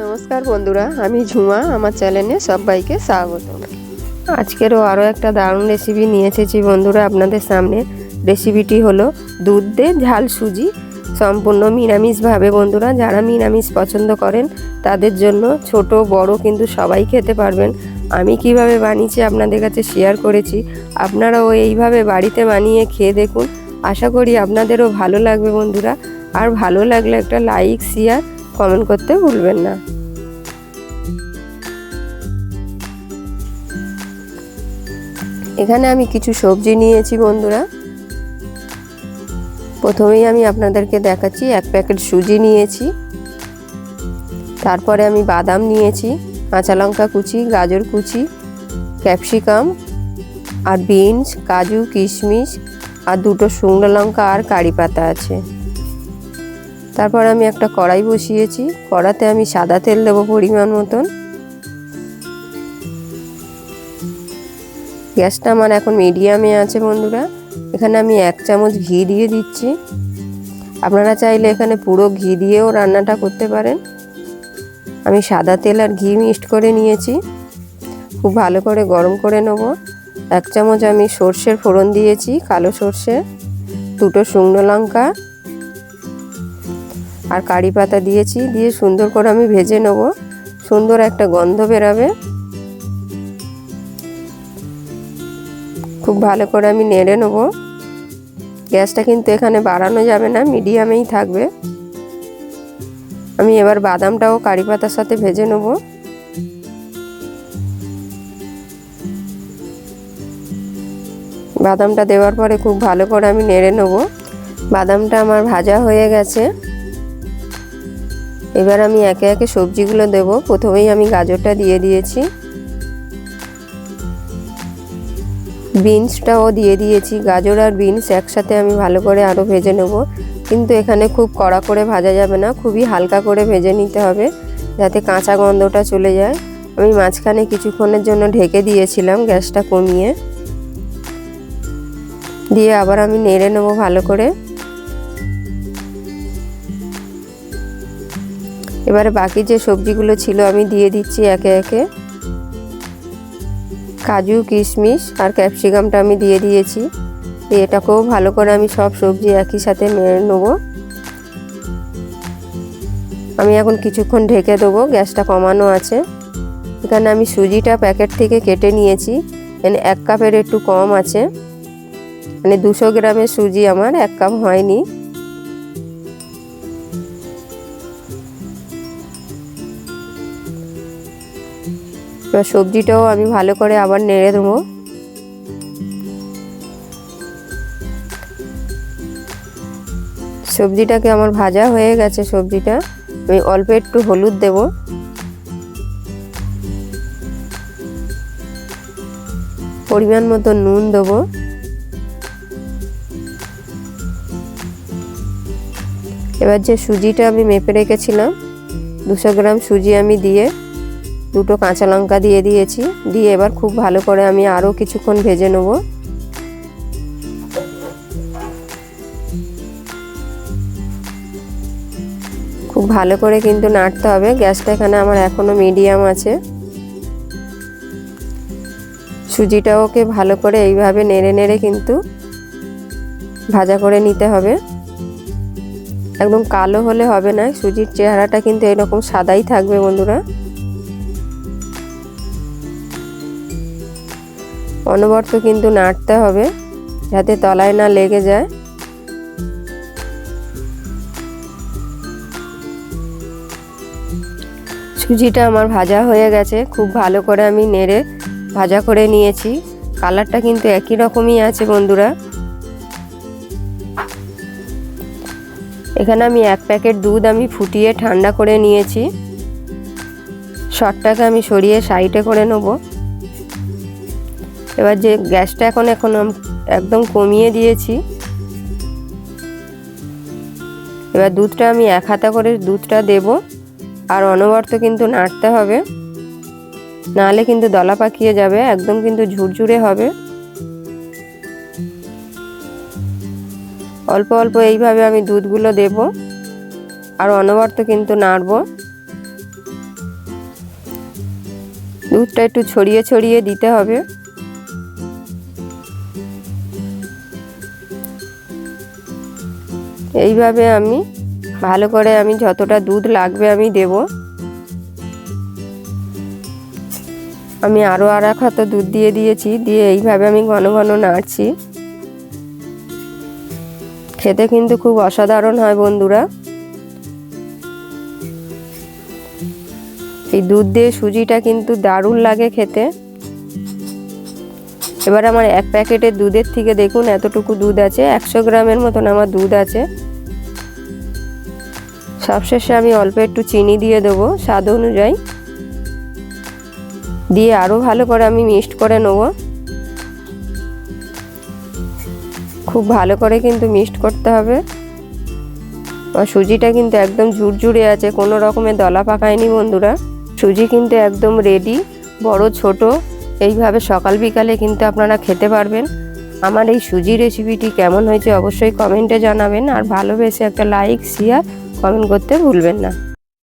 নমস্কার বন্ধুরা, আমি ঝুমা। আমার চ্যানেলে সবাইকে স্বাগত। আজকেরও আরও একটা দারুণ রেসিপি নিয়ে এসেছি বন্ধুরা আপনাদের সামনে। রেসিপিটি হলো দুধ দিয়ে ঝাল সুজি, সম্পূর্ণ নিরামিষভাবে। বন্ধুরা, যারা নিরামিষ পছন্দ করেন তাদের জন্য, ছোট বড় কিন্তু সবাই খেতে পারবেন। আমি কিভাবে বানিয়েছি আপনাদের কাছে শেয়ার করেছি, আপনারাও এইভাবে বাড়িতে বানিয়ে খেয়ে দেখুন। আশা করি আপনাদেরও ভালো লাগবে বন্ধুরা। আর ভালো লাগলে একটা লাইক, শেয়ার, কমেন্ট করতে ভুলবেন না। এখানে আমি কিছু সবজি নিয়েছি বন্ধুরা। প্রথমেই আমি আপনাদেরকে দেখাচ্ছি, 1 প্যাকেট সুজি নিয়েছি। তারপরে আমি বাদাম নিয়েছি, কাঁচা লঙ্কা কুচি, গাজর কুচি, ক্যাপসিকাম আর বিনস, কাজু, কিশমিশ আর 2টো শুকনো লঙ্কা আর কারি পাতা আছে। তারপর আমি একটা কড়াই বসিয়েছি। কড়াতে আমি সাদা তেল দেবো পরিমাণ মতন। গ্যাসটা আমার এখন মিডিয়ামে আছে বন্ধুরা। এখানে আমি 1 চামচ ঘি দিয়ে দিচ্ছি। আপনারা চাইলে এখানে পুরো ঘি দিয়েও রান্নাটা করতে পারেন। আমি সাদা তেল আর ঘি মিক্সড করে নিয়েছি। খুব ভালো করে গরম করে নেব। 1 চামচ আমি সর্ষের ফোড়ন দিয়েছি, কালো সর্ষে, 2টো শুকনো লঙ্কা আর কারি পাতা দিয়েছি। দিয়ে সুন্দর করে আমি ভেজে নেব। সুন্দর একটা গন্ধ বেরাবে। খুব ভালো করে আমি নেড়ে নেব। গ্যাসটা কিন্তু এখানে বাড়ানো যাবে না, মিডিয়ামেই থাকবে। আমি এবার বাদামটাও কারি পাতার সাথে ভেজে নেব। বাদামটা দেওয়ার পরে খুব ভালো করে আমি নেড়ে নেব। বাদামটা আমার ভাজা হয়ে গেছে। এবার আমি একে একে সবজিগুলো দেব। প্রথমেই আমি গাজরটা দিয়ে দিয়েছি, বিনসটাও দিয়ে দিয়েছি। গাজর আর বিনস একসাথে আমি ভালো করে আরও ভেজে নেব। কিন্তু এখানে খুব কড়া করে ভাজা যাবে না, খুবই হালকা করে ভেজে নিতে হবে যাতে কাঁচা গন্ধটা চলে যায়। আমি মাঝখানে কিছুক্ষণের জন্য ঢেকে দিয়েছিলাম গ্যাসটা কমিয়ে। দিয়ে আবার আমি নেড়ে নেব ভালো করে। এবারে বাকি যে সবজিগুলো ছিল আমি দিয়ে দিচ্ছি একে একে। কাজু, কিশমিশ আর ক্যাপসিকামটা আমি দিয়ে দিয়েছি। এটাকেও ভালো করে আমি সব সবজি একই সাথে নেড়ে নেব। আমি এখন কিছুক্ষণ ঢেকে দেবো, গ্যাসটা কমানো আছে। এখানে আমি সুজিটা প্যাকেট থেকে কেটে নিয়েছি। মানে 1 কাপের একটু কম আছে, মানে 200 গ্রামের সুজি, আমার 1 কাপ হয়নি। এবার সবজিটাও আমি ভালো করে আবার নেড়ে দেবো। সবজিটাকে আমার ভাজা হয়ে গেছে। সবজিটা আমি অল্প একটু হলুদ দেব, পরিমাণ মতো নুন দেব। এবার যে সুজিটা আমি মেপে রেখেছিলাম, 200 গ্রাম সুজি আমি দিয়ে 2টো কাঁচা লঙ্কা দিয়ে দিয়েছি। দিয়ে এবার খুব ভালো করে আমি আরও কিছুক্ষণ ভেজে নেব। খুব ভালো করে কিন্তু নাড়তে হবে। গ্যাসটা এখানে আমার এখনো মিডিয়াম আছে। সুজিটাওকে ভালো করে এইভাবে নেড়ে নেড়ে কিন্তু ভাজা করে নিতে হবে। একদম কালো হলে হবে না, সুজির চেহারাটা কিন্তু এরকম সাদাই থাকবে বন্ধুরা। অনবরত কিন্তু নাড়তে হবে যাতে তলায় না লেগে যায়। সুজিটা আমার ভাজা হয়ে গেছে। খুব ভালো করে আমি নেড়ে ভাজা করে নিয়েছি। কালারটা কিন্তু একই রকমই আছে বন্ধুরা। এখানে আমি 1 প্যাকেট দুধ আমি ফুটিয়ে ঠান্ডা করে নিয়েছি। শটটাকে আমি সরিয়ে সাইডে করে নেব। এবার যে গ্যাসটা এখন একদম কমিয়ে দিয়েছি। এবার দুধটা আমি 1 হাতা করে দুধটা দেব। আর অনবরত কিন্তু নাড়তে হবে, নাহলে কিন্তু দলা পাকিয়ে যাবে। একদম কিন্তু ঝুরঝুরে হবে। অল্প অল্প এইভাবে আমি দুধগুলো দেব আর অনবরত কিন্তু নাড়ব। দুধটা একটু ছড়িয়ে ছড়িয়ে দিতে হবে। এইভাবে আমি ভালো করে যতটা দুধ লাগবে আমি দেব। আমি আরও আর এক হাতা দুধ দিয়ে দিয়েছি, দিয়ে এইভাবে আমি ঘন ঘন নাড়ছি। খেতে কিন্তু খুব অসাধারণ হয় বন্ধুরা। এই দুধ দিয়ে সুজিটা কিন্তু দারুণ লাগে খেতে। এবার আমার এক প্যাকেটের দুধের থেকে দেখুন এতটুকু দুধ আছে, 100 গ্রামের মতন আমার দুধ আছে। সবশেষে আমি অল্প একটু চিনি দিয়ে দেবো স্বাদ অনুযায়ী, দিয়ে আরও ভালো করে আমি মিক্সড করে নেব। খুব ভালো করে কিন্তু মিক্সড করতে হবে। আর সুজিটা কিন্তু একদম ঝুরঝুরে আছে, কোনো রকমের দলা পাকায়নি বন্ধুরা। সুজি কিন্তু একদম রেডি, বড় ছোট এইভাবে সকাল বিকালে কিন্তু আপনারা খেতে পারবেন। আমার এই সুজি রেসিপিটি কেমন হয়েছে অবশ্যই কমেন্টে জানাবেন, আর ভালোবেসে একটা লাইক শেয়ার কমেন্ট করতে ভুলবেন না।